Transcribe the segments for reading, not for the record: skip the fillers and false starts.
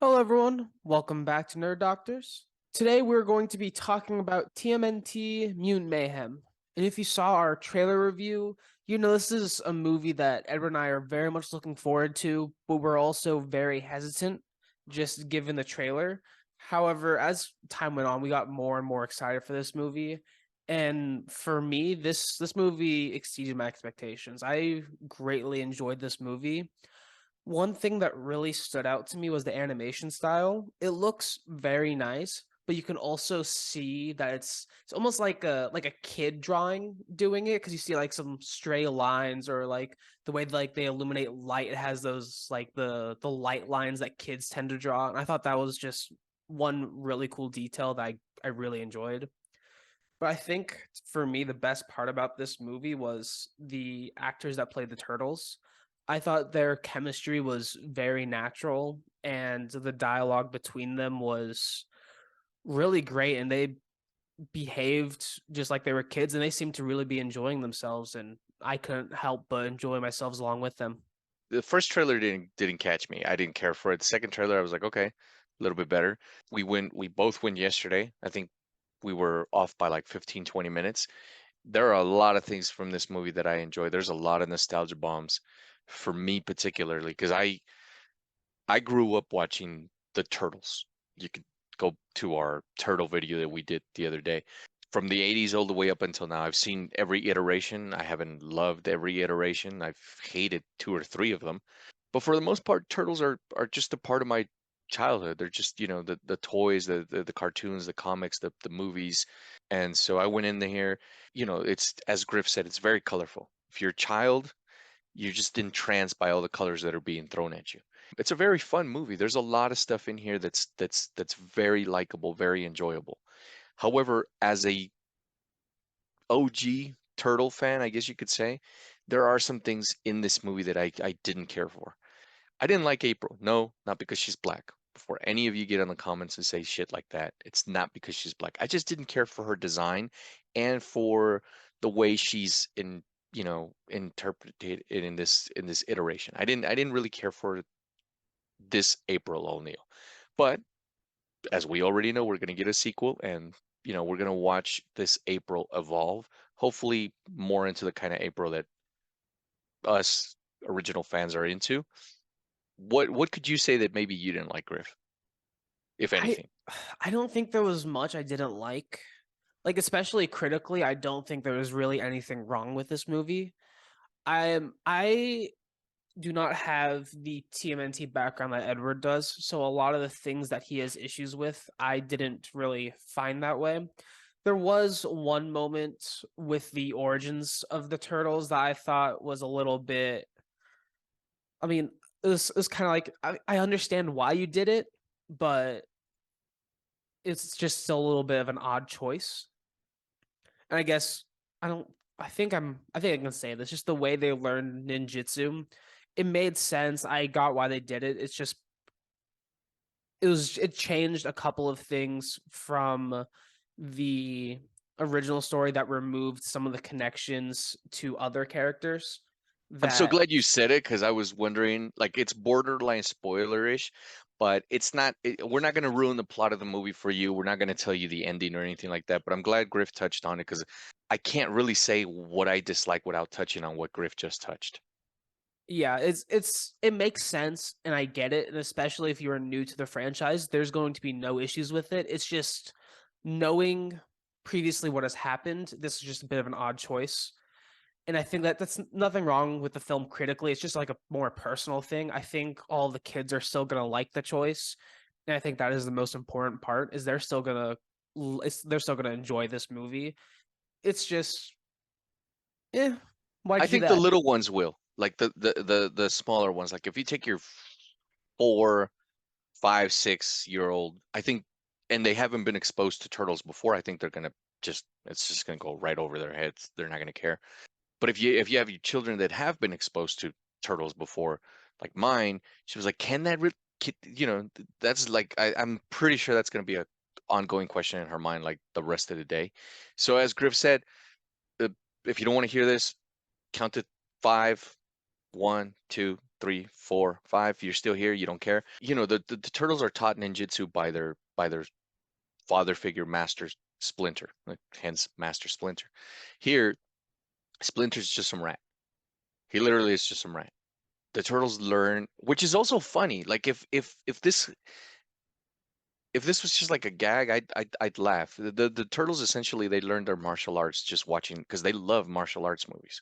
Hello, everyone. Welcome back to Nerd Doctors. Today, we're going to be talking about TMNT Mutant Mayhem. And if you saw our trailer review, you know this is a movie that Edward and I are very much looking forward to, but we're also very hesitant just given the trailer. However, as time went on, we got more and more excited for this movie. And for me, this movie exceeded my expectations. I greatly enjoyed this movie. One thing that really stood out to me was the animation style. It looks very nice, but you can also see that it's almost like a kid drawing doing it because you see like some stray lines or like the way like they illuminate light. It has those like the light lines that kids tend to draw, and I thought that was just one really cool detail that I really enjoyed. But I think for me, the best part about this movie was the actors that played the turtles. I thought their chemistry was very natural, and the dialogue between them was really great. And they behaved just like they were kids, and they seemed to really be enjoying themselves. And I couldn't help but enjoy myself along with them. The first trailer didn't catch me. I didn't care for it. The second trailer, I was like, okay, a little bit better. We both went yesterday. I think we were off by like 15, 20 minutes. There are a lot of things from this movie that I enjoy. There's a lot of nostalgia bombs for me particularly because I grew up watching the Turtles. You could go to our turtle video that we did the other day. From the 80s all the way up until now, I've seen every iteration. I haven't loved every iteration. I've hated two or three of them. But for the most part, turtles are just a part of my childhood. They're just, the toys, the cartoons, the comics, the movies. And so I went in there, it's as Griff said, it's very colorful. If you're a child, you're just entranced by all the colors that are being thrown at you. It's a very fun movie. There's a lot of stuff in here that's very likable, very enjoyable. However, as a OG Turtle fan, I guess you could say, there are some things in this movie that I didn't care for. I didn't like April. No, not because she's black. Before any of you get in the comments and say shit like that, it's not because she's black. I just didn't care for her design and for the way she's interpreted it in this iteration. I didn't really care for this April O'Neil. But as we already know, we're going to get a sequel and we're going to watch this April evolve, hopefully more into the kind of April that us original fans are into. What could you say that maybe you didn't like, Griff, if I anything? I don't think there was much I didn't like. Like especially critically, I don't think there was really anything wrong with this movie. I do not have the TMNT background that Edward does, so a lot of the things that he has issues with, I didn't really find that way. There was one moment with the origins of the turtles that I thought was a little bit. I mean, it was kind of like I understand why you did it, but it's just still a little bit of an odd choice. And I guess I don't. I think I can say this. Just the way they learned ninjutsu, it made sense. I got why they did it. It's just it changed a couple of things from the original story that removed some of the connections to other characters I'm so that glad you said it because I was wondering, like, it's borderline spoilerish, but we're not going to ruin the plot of the movie for you. We're not going to tell you the ending or anything like that. But I'm glad Griff touched on it because I can't really say what I dislike without touching on what Griff just touched. yeah, it makes sense and I get it, and especially if you're new to the franchise, there's going to be no issues with it. It's just knowing previously what has happened, this is just a bit of an odd choice. And I think that that's nothing wrong with the film critically. It's just like a more personal thing. I think all the kids are still gonna like the choice, and I think that is the most important part. Is they're still gonna enjoy this movie. It's just, why'd I you do think the that? little ones will, like the smaller ones. Like if you take your 4, 5, 6 year old, I think, and they haven't been exposed to turtles before, I think they're gonna it's just gonna go right over their heads. They're not gonna care. But if you have your children that have been exposed to turtles before, like mine, she was like, "Can that re that's like I'm pretty sure that's going to be a ongoing question in her mind like the rest of the day." So as Griff said, uh, if you don't want to hear this, count to five, 1, 2, 3, 4, 5. You're still here. You don't care. You know, the turtles are taught ninjutsu by their father figure, Master Splinter, like, hence Master Splinter. Here, Splinter's just some rat. He literally is just some rat. The turtles learn, which is also funny. Like if this was just like a gag, I'd laugh. The turtles essentially they learned their martial arts just watching because they love martial arts movies.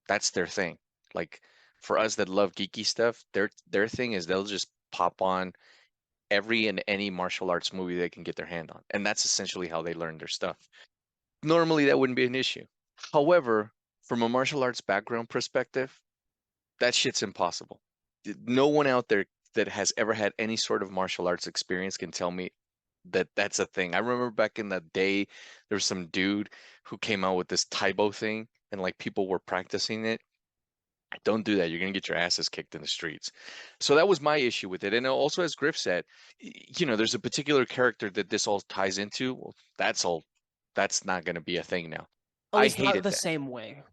That's their thing. Like for us that love geeky stuff, their thing is they'll just pop on every and any martial arts movie they can get their hand on, and that's essentially how they learn their stuff. Normally, that wouldn't be an issue. However, from a martial arts background perspective, that shit's impossible. No one out there that has ever had any sort of martial arts experience can tell me that that's a thing. I remember back in the day, there was some dude who came out with this Taibo thing, and like people were practicing it. Don't do that. You're gonna get your asses kicked in the streets. So that was my issue with it. And also, as Griff said, you know, there's a particular character that this all ties into. Well, that's all. That's not gonna be a thing now. At I least not hated the that. same way.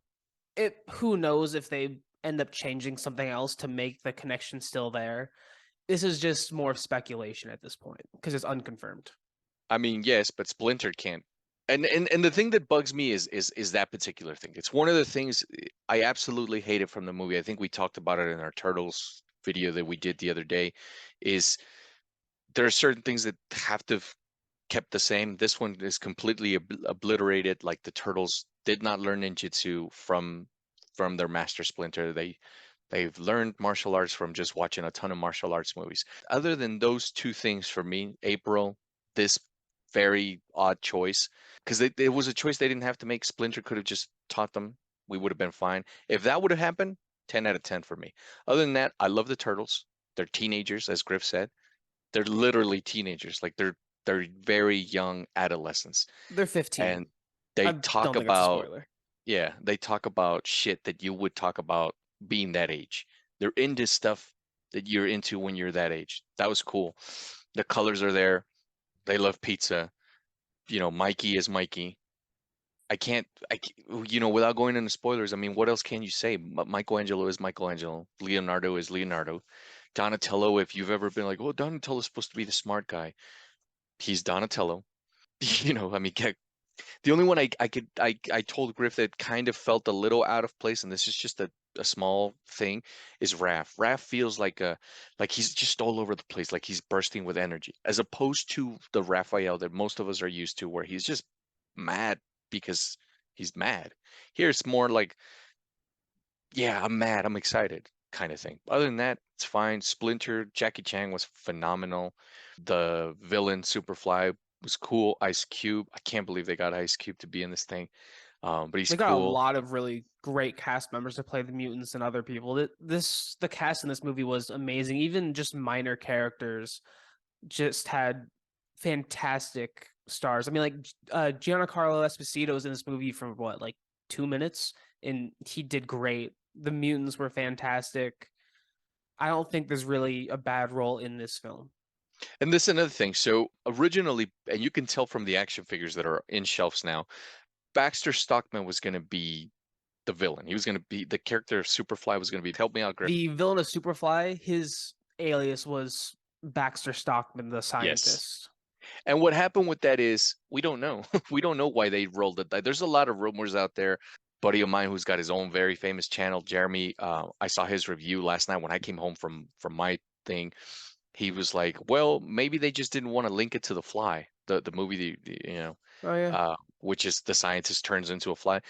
It who knows if they end up changing something else to make the connection still there. This is just more speculation at this point because it's unconfirmed. I mean, yes, but Splinter can't. And the thing that bugs me is that particular thing. It's one of the things I absolutely hate it from the movie. I think we talked about it in our Turtles video that we did the other day. Is there are certain things that have to have kept the same. This one is completely obliterated. Like the Turtles did not learn ninjutsu from their master Splinter. They've learned martial arts from just watching a ton of martial arts movies. Other than those two things for me, April, this very odd choice, because it was a choice they didn't have to make. Splinter could have just taught them. We would have been fine. If that would have happened, 10 out of 10 for me. Other than that, I love the Turtles. They're teenagers, as Griff said. They're literally teenagers. Like they're very young adolescents. They're 15. And they I talk don't think it's a about spoiler. yeah, they talk about shit that you would talk about being that age. They're into stuff that you're into when you're that age. That was cool. The colors are there. They love pizza. You know, Mikey is Mikey. You know, without going into spoilers, I mean, what else can you say? Michelangelo is Michelangelo. Leonardo is Leonardo. Donatello, if you've ever been like, oh, Donatello's supposed to be the smart guy, he's Donatello. You know, I mean, the only one I told Griff that kind of felt a little out of place, and this is just a small thing, is Raph. Raph feels like he's just all over the place, like he's bursting with energy, as opposed to the Raphael that most of us are used to, where he's just mad because he's mad. Here it's more like, yeah, I'm mad, I'm excited kind of thing. Other than that, it's fine. Splinter, Jackie Chan was phenomenal. The villain, Superfly, was cool. Ice Cube, I can't believe they got Ice Cube to be in this thing. But he's They got a cool. lot of really great cast members to play the mutants and other people. The cast in this movie was amazing. Even just minor characters just had fantastic stars. I mean, like Giancarlo Esposito was in this movie for what, like 2 minutes, and he did great. The mutants were fantastic. I don't think there's really a bad role in this film. And this is another thing. So originally, and you can tell from the action figures that are in shelves now, Baxter Stockman was going to be the villain. He was going to be the character of Superfly was going to be. Help me out, Griff. The villain of Superfly, his alias was Baxter Stockman, the Yes. scientist. And what happened with that is we don't know. We don't know why they rolled it. There's a lot of rumors out there. Buddy of mine who's got his own very famous channel, Jeremy. I saw his review last night when I came home from my thing. He was like, "Well, maybe they just didn't want to link it to The Fly, the movie, you know, Oh yeah. which is the scientist turns into a fly."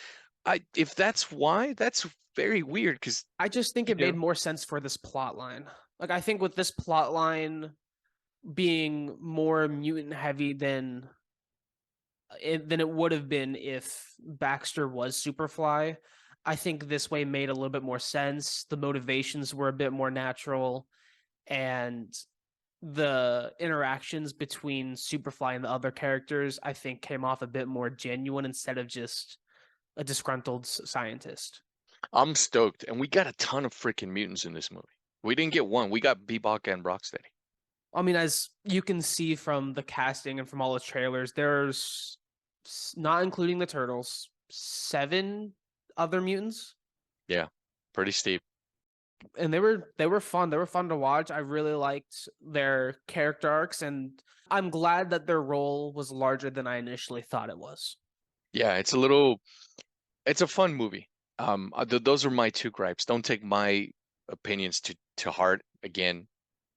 If that's why, that's very weird because I just think you it made know, more sense for this plot line. Like I think with this plot line being more mutant heavy than it would have been if Baxter was Superfly, I think this way made a little bit more sense. The motivations were a bit more natural, and the interactions between Superfly and the other characters, I think, came off a bit more genuine instead of just a disgruntled scientist. I'm stoked, and we got a ton of freaking mutants in this movie. We didn't get one. We got Bebop and Rocksteady. I mean, as you can see from the casting and from all the trailers, there's, not including the turtles, 7 other mutants. Yeah, pretty steep. and they were fun. They were fun to watch. I really liked their character arcs, and I'm glad that their role was larger than I initially thought it was. Yeah, it's a fun movie. Those are my two gripes. Don't take my opinions to heart. Again,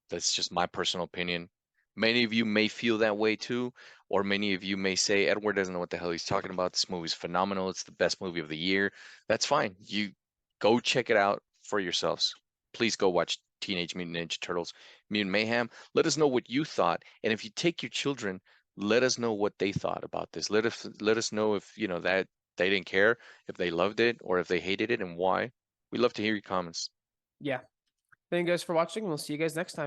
that's just my personal opinion. Many of you may feel that way too, or many of you may say Edward doesn't know what the hell he's talking about. This movie's phenomenal. It's the best movie of the year. That's fine. You go check it out for yourselves. Please go watch Teenage Mutant Ninja Turtles Mutant Mayhem. Let us know what you thought, and if you take your children, let us know what they thought about this. Let us know if you know that they didn't care, if they loved it, or if they hated it, and why. We love to hear your comments. Yeah. Thank you guys for watching. We'll see you guys next time.